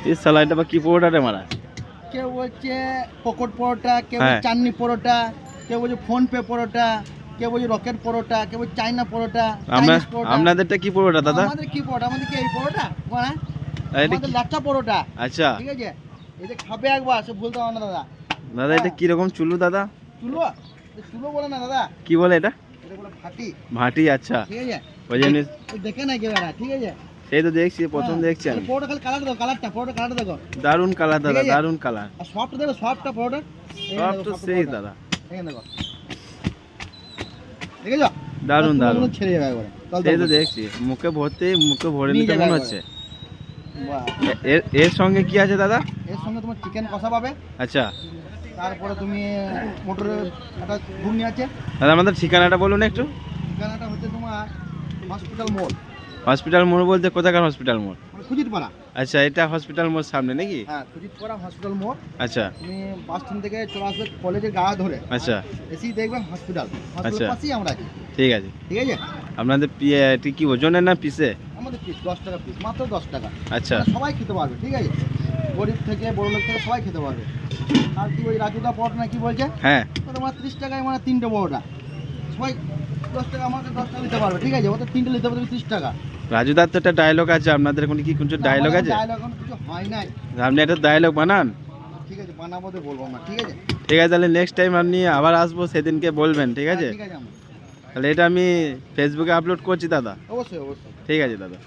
এই শালা এটা বা কি পরোটা রে মারা? কেউ বলছে পকট পরোটা, কেউ বলছে চাটনি পরোটা, কেউ বলছে ফোন পে পরোটা, কেউ বলছে রকেট পরোটা, কেউ বলছে চাইনা পরোটা, চাইনিজ পরোটা। আপনাদেরটা কি পরোটা দাদা? আমাদের কি পরোটা? আমাদের কি এই পরোটা? হ্যাঁ, এটা আমাদের কি? লাচ্চা পরোটা। আচ্ছা ঠিক আছে, এই যে খাবে একবার সে ভুলতে পারবে না দাদা। দাদা এটা কি রকম চুলু দাদা? চুলো, চুলো বলে না দাদা, কি বলে এটা? এটা বলে ফাটি। ভাটি, আচ্ছা। ঠিক আছে, ওই জন্য এই দেখে না কেউ, ঠিক আছে। সেই তো দেখছি, প্রথম দেখছি আমি। পরোটা খালি কালার দেখো, কালারটা, পরোটা কালারটা দেখো, দারুন কালার দাদা, ঠিক আছে? দারুন কালার। আর সফট দেখো, সফটটা পরোটা, সব তো সেই দাদা, এখানে দেখো, দেখেছো? দারুন দারুন। ছেড়ে যাবে একবারে, সেই তো দেখছি, মুখে ভরতে, মুখে ভরে নিয়ে নিতে যাবে মনে একবারে। হচ্ছে। বাহ। এর সঙ্গে কি আছে দাদা? এর সঙ্গে তোমার চিকেন কষা পাবে, আচ্ছা তারপরে তুমি মোটরের একটা ঘুগনি আছে। দাদা আমাদের ঠিকানাটা বলুন একটু। ঠিকানাটা হচ্ছে তোমার হসপিটাল মোড়। হসপিটাল মোড় বলতে কোথাকার হসপিটাল মোড়? মানে খুজিতপাড়া। আচ্ছা এটা হসপিটাল মোড় সামনে নাকি? হ্যাঁ, খুজিতপাড়া হসপিটাল মোড়। আচ্ছা তুমি বাস স্ট্যান্ড থেকে চলে আসবে কলেজের গা ধরে, আচ্ছা এসেই দেখবে হসপিটাল, আচ্ছা। হসপিটালের পাশেই আমরা আছি। ঠিক আছে। ঠিক আছে, আপনাদের এটি কি ওজনের না পিসে? আমাদের পিস 10 টাকা পিস, মাত্র 10 টাকা। আচ্ছা মানে সবাই খেতে পারবে, ঠিক আছে, গরিব থেকে বড় লোক থেকে সবাই খেতে পারবে। আর কি ওই রাজুদা পরোটা না কি বলছে, হ্যাঁ তোমার 30 টাকায় মানে 3টে পরোটা, সবাই 10 টাকা, আমাকে 10 টাকা নিতে পারবে, ঠিক আছে, ওদের 3টে নিতে পারবে 30 টাকা। রাজুদার তো একটা ডায়লগ আছে, আপনাদের কোনো কি কিছু ডায়লগ আছে? ডায়লগ এখন কিছু হয় নাই। আপনি একটা ডায়লগ বানান। ঠিক আছে, বানাবো তো, বলবো না, ঠিক আছে। ঠিক আছে তাহলে নেক্সট টাইম আপনি আবার আসবো, সেদিনকে বলবেন, ঠিক আছে? ঠিক আছে, আমরা তাহলে এটা আমি ফেসবুকে আপলোড করছি দাদা। অবশ্যই অবশ্যই। ঠিক আছে দাদা।